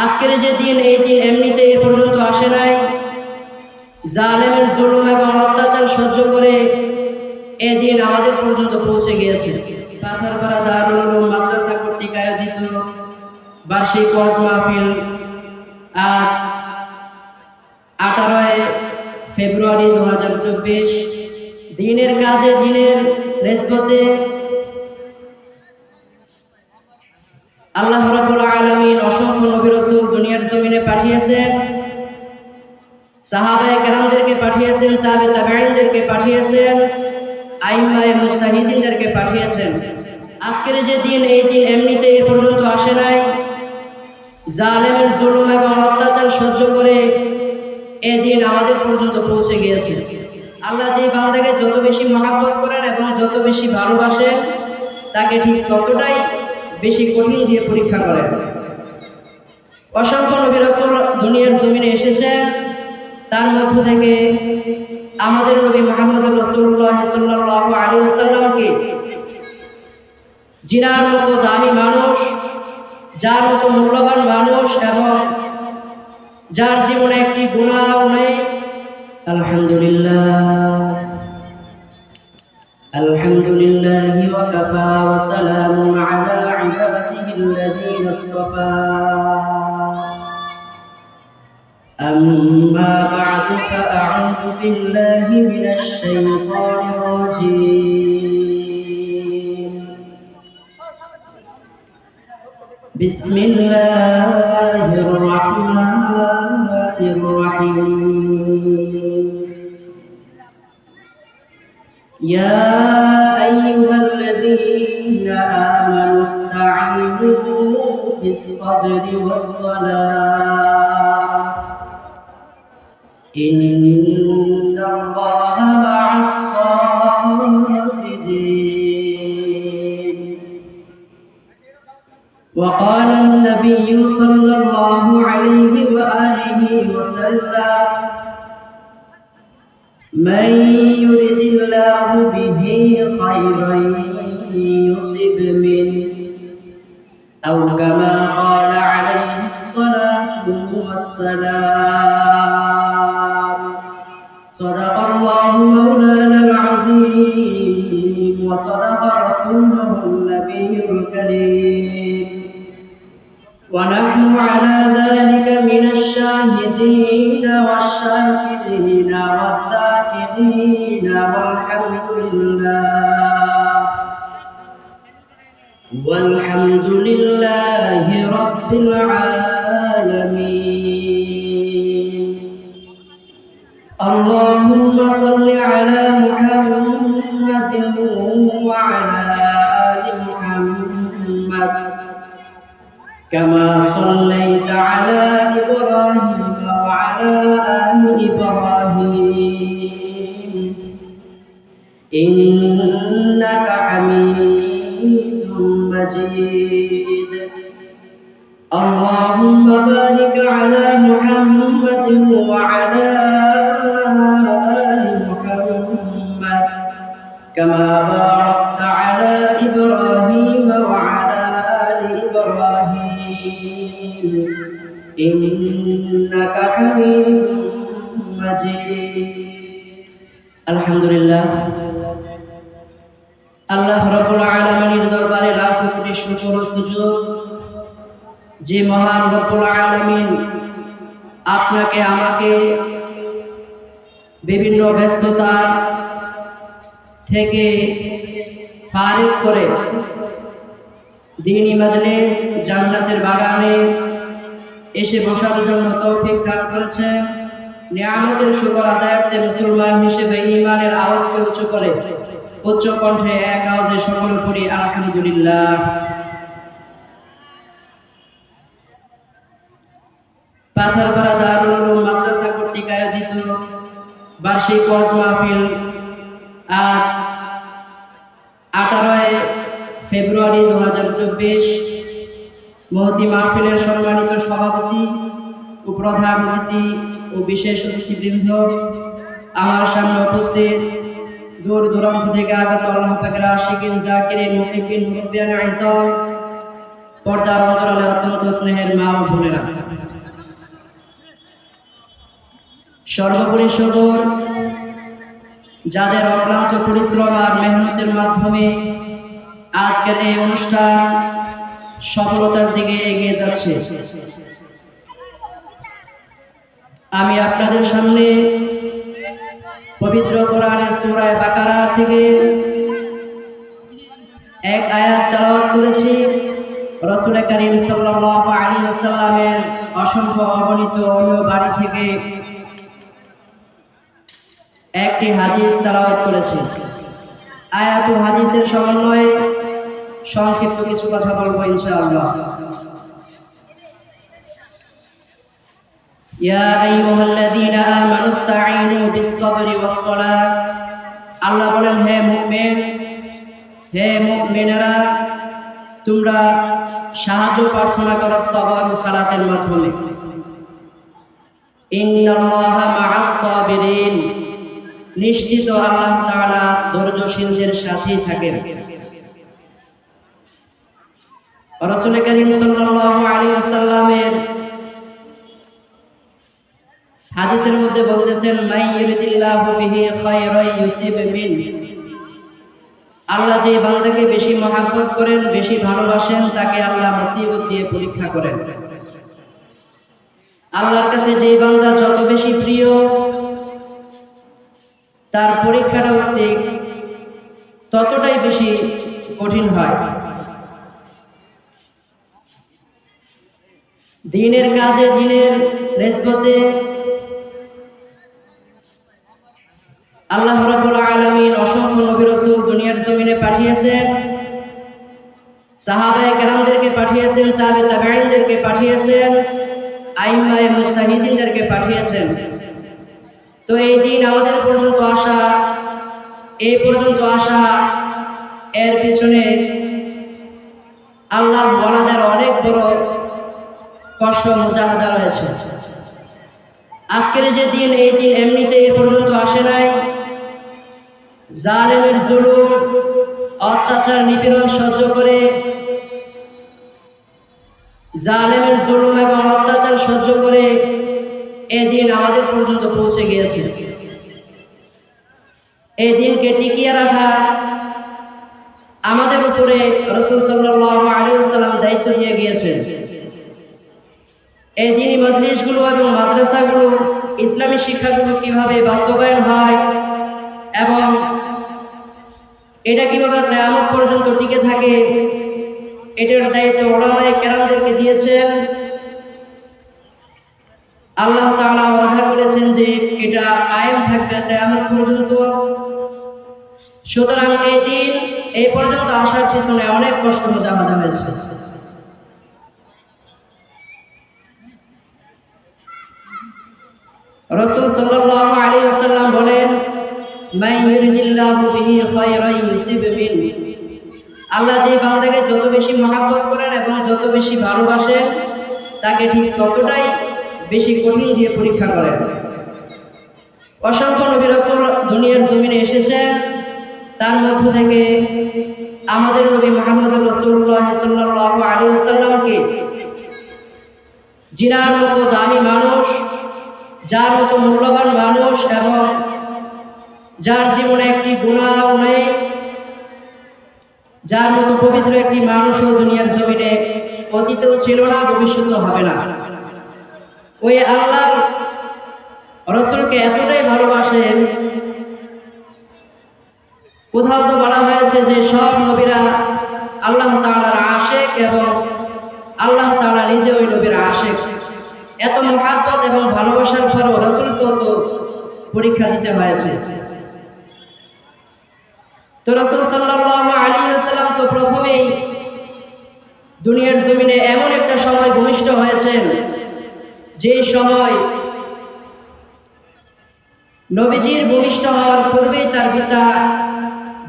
আজকের যে দিন, এই দিন এমনিতে এ পর্যন্ত আসে নাই। জালেমের জুলুম এবং অত্যাচার সহ্য করে এই দিন আমাদের পর্যন্ত পৌঁছে গিয়েছে। পাথরপাড়া দারুল উলুম মাদ্রাসা কর্তৃক আয়োজিত বার্ষিক ওয়াজ মাহফিল আজ 18 ফেব্রুয়ারি 2024 দিনের কাজে দিনের নিসবতে আল্লাহ রাব্বুল আলামিন অসংখ্য নবী রাসূল দুনিয়ার জমিনে পাঠিয়েছেন, সাহাবায়ে কেরামদেরকে পাঠিয়েছেন, তাবে তাবেঈনদেরকে পাঠিয়েছেন, আইম্মায়ে মুজতাহিদিনদেরকে পাঠিয়েছেন। আজকের যে দিন, এই দিন এমনিতে এ পর্যন্ত আসে নাই। জালেমের জুলুম এবং অত্যাচার সহ্য করে এই দিন আমাদের পর্যন্ত পৌঁছে গিয়েছে। আল্লাহ যে বান্দাকে যত বেশি মহব্বত করেন এবং যত বেশি ভালোবাসেন, তাকে ঠিক ততটাই বেশি কঠিন দিয়ে পরীক্ষা করেন। অসংখ্য নবী রাসূল দুনিয়ার জমিনে এসেছেন, তার মধ্য থেকে আমাদের নবী মুহাম্মদুর রাসূলুল্লাহ সাল্লাল্লাহু আলাইহি ওয়াসাল্লামকে, জিনার মতো দামি মানুষ, যার মতো মূল্যবান মানুষ এবং যার জীবনে একটি গুনাহ নেই, আলহামদুলিল্লাহ আলহামদুলিল্লাহি ওয়া কাফা ওয়া সালামুন আলা ইবাদিহিল্লাযীনা ইসতাফা। أما بعد فأعوذ بالله من الشيطان الرجيم. بسم الله الرحمن الرحيم. يا أيها الذين آمنوا استعينوا بالصبر والصلاة إن الله مع الصابرين. وقال النبي صلى الله عليه وآله وسلم من يرد الله به خيرا يصب منه أو كما قال عليه الصلاة والسلام. صدق الله مولانا العظيم وصدق رسوله النبي الكريم ونحن على ذلك من الشاهدين والشاكرين والذاكرين والحمد لله رب العالمين. اللهم صل على محمد وعلى آل محمد كما صليت على إبراهيم وعلى آل إبراهيم إنك حميد مجيد. اللهم بارك على محمد وعلى آل محمد كما باركت على إبراهيم وعلى آل إبراهيم إنك حميد مجيد. الحمد لله. আল্লাহ রাব্বুল আলামিনের দরবারে লাখ কোটি শুকর ও সুজুদ যে মহান রব্বুল আলামিন আপনাকে আমাকে বিভিন্ন ব্যস্ততা থেকে ফারিগ করে দ্বীনি মাজলিস জান্নাতের বাগানে এসে বসার জন্য তৌফিক দান করেছেন। নিয়ামতের শুকর আদায়ার্থে মুসলমান হিসেবে ঈমানের আওয়াজকে উচ্চ করে উচ্চ কণ্ঠে এক আওয়াজে সকলে পড়ি আলহামদুলিল্লাহ। পাথরপাড়া দারুল উলুম মাদ্রাসা কর্তৃক আয়োজিত বার্ষিক ওয়াজ মাহফিল আজ 18 ফেব্রুয়ারি 2024 মহতি মাহফিলের সম্মানিত সভাপতি ও প্রধান অতিথি ও বিশেষ অতিথিবৃন্দ, আমার সামনে উপস্থিত দূর দূরান্ত থেকে আগত আল্লাহ পাকের আশিকিন, জাকিরিন, মুহিব্বিন, মুরব্বিয়ান আইজাম, পর্দার অন্তরালে অত্যন্ত স্নেহের মা ও বোনেরা, সর্বোপরি সকল যাদের অক্লান্ত পরিশ্রম আর মেহনতের মাধ্যমে আজকের এই অনুষ্ঠান সফলতার দিকে এগিয়ে যাচ্ছে, আমি আপনাদের সামনে পবিত্র কোরআনের সূরা বাকারা থেকে এক আয়াত তেলাওয়াত করেছি। রাসূল করিম সাল্লাল্লাহু আলাইহি ওয়াসাল্লামের অসংখ্য অগণিত বাণী থেকে একটি হাদিস তেলাওয়াত করেছি। আয়াত ও হাদিসের সমন্বয়ে সংক্ষিপ্ত কিছু কথা বলবো ইনশাআল্লাহ। ইয়া আইয়ুহাল্লাযীনা আমানু ইসতাঈনু বিস-সাবরি ওয়াস-সালাহ। আল্লাহ বলেন, হে মুমিন, হে মুমিনেরা, তোমরা সাহায্য প্রার্থনা করো সবর ও সালাতের মাধ্যমে। ইন্নাল্লাহা মা'আস-সাবিরিন, নিশ্চিত আল্লাহ তাআলা ধৈর্যশীলদের সাথেই থাকেন। রাসূল করিম সাল্লাল্লাহু আলাইহি ওয়াসাল্লামের হাদিসের মধ্যে বলতেছেন, মাই ইউরিদিল্লাহু বিহি খায়রান ইউসিব মিন। আল্লাহ যে বান্দাকে বেশি মহব্বত করেন, বেশি ভালোবাসেন, তাকে আল্লাহ মুসিবত দিয়ে পরীক্ষা করেন। আল্লাহর কাছে যে বান্দা যত বেশি প্রিয়, তার পরীক্ষাটাও ঠিক ততটাই বেশি কঠিন হয়। দিনের কাজে, দিনের নিসবতে আল্লাহ রাব্বুল আলামিন অসংখ্য নবী রাসূল দুনিয়ার জমিনে পাঠিয়েছেন, সাহাবায়ে কেরামদেরকে পাঠিয়েছেন, তাবে তাবেঈনদেরকে পাঠিয়েছেন, আইম্মায়ে মুজতাহিদিনদেরকে পাঠিয়েছেন। তো এই দিন আমাদের পর্যন্ত আসা, এই পর্যন্ত আসা, এর পিছনে আল্লাহর ওয়ালাদের অনেক বড় কষ্ট মুজাহাদা রয়েছে। আজকের যে দিন, এই দিন এমনিতে এ পর্যন্ত আসে নাই। জালেমের জুলুম, অত্যাচার, নিপীড়ন সহ্য করে, জালেমের জুলুম এবং অত্যাচার সহ্য করে এই দিন আমাদের পর্যন্ত পৌঁছে গিয়েছে। এই দিনকে টিকিয়ে রাখা আমাদের উপরে রাসূল সাল্লাল্লাহু আলাইহি ওয়াসাল্লাম দায়িত্ব দিয়ে গিয়েছেন। এই দিনী মজলিসগুলো এবং মাদ্রাসাগুলো, ইসলামী শিক্ষাগুলো কিভাবে বাস্তবায়ন হয় এবং এটা কিভাবে কিয়ামত পর্যন্ত টিকে থাকে, এটার দায়িত্ব উলামায়ে কেরামদেরকে দিয়েছেন। আল্লাহ তাআলা ওয়াদা করেছেন যে এটা কায়েম থাকবে কিয়ামত পর্যন্ত। সুতরাং এই দিন এই পর্যন্ত আসার পিছনে অনেক কষ্ট মুজাহাদা হয়েছে। রাসূল সাল্লাল্লাহু আলাইহি ওয়াসাল্লাম বলেন, মাই ইউরিদিল্লাহু বিহি খায়রান ইউসিব মিন। আল্লাহ যে বান্দাকে যত বেশি মহব্বত করেন এবং যত বেশি ভালোবাসেন, তাকে ঠিক ততটাই বেশি কঠিন দিয়ে পরীক্ষা করেন। অসংখ্য নবী রাসূল দুনিয়ার জমিনে এসেছেন, তার মধ্য থেকে আমাদের নবী মুহাম্মদুর রাসূলুল্লাহ সাল্লাল্লাহু আলাইহি ওয়াসাল্লামকে জিনার মতো দামি মানুষ, যার মতো মূল্যবান মানুষ এবং যার জীবনে একটি গুনাহ নেই, যার মতো পবিত্র একটি মানুষও দুনিয়ার জমিনে অতীতেও ছিল না, ভবিষ্যতেও হবে না। ওই আল্লাহর রাসূলকে এতটাই ভালোবাসেন, কোথাও তো বলা হয়েছে যে সব নবীরা আল্লাহ তাআলার আশিক এবং আল্লাহ তাআলা নিজে ওই নবীর আশিক। এত মহব্বত এবং ভালোবাসার পরও রাসূলকেও তো পরীক্ষা দিতে হয়েছে। তো রাসূল সাল্লাল্লাহু আলাইহি ওয়াসাল্লাম তো প্রথমেই দুনিয়ার জমিনে এমন একটা সময় ভূমিষ্ঠ হয়েছেন, যে সময় নবীজির ভূমিষ্ঠ হওয়ার পূর্বেই তার পিতা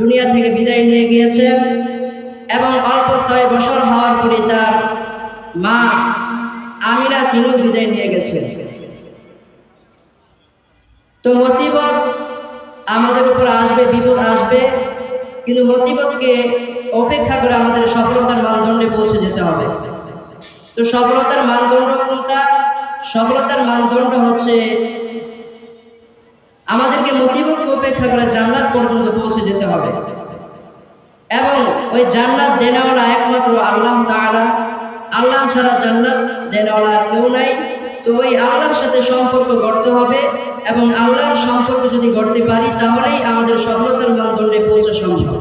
দুনিয়া থেকে বিদায় নিয়ে গিয়েছেন এবং অল্প 6 বছর হওয়ার পরে তার মা আমিনা তিনিও বিদায় নিয়ে গেছেন। তো মুসিবত আমাদের উপর আসবে, বিপদ আসবে, কিন্তু মুসিবতকে অপেক্ষা করে আমাদের সফলতার মানদণ্ডে পৌঁছে যেতে হবে। তো সফলতার মানদণ্ড কোনটা? সফলতার মানদণ্ড হচ্ছে আমাদেরকে মুসিবতকে উপেক্ষা করে জান্নাত পর্যন্ত পৌঁছে যেতে হবে, এবং ওই জান্নাত দেনেওয়ালা একমাত্র আল্লাহ তাআলা। আল্লাহ ছাড়া জান্নাত দেনেওয়ালা আর কেউ নাই। তো ওই আল্লাহর সাথে সম্পর্ক গড়তে হবে, এবং আল্লাহর সম্পর্ক যদি গড়তে পারি তাহলেই আমাদের সফলতার মানদণ্ডে পৌঁছা সম্ভব।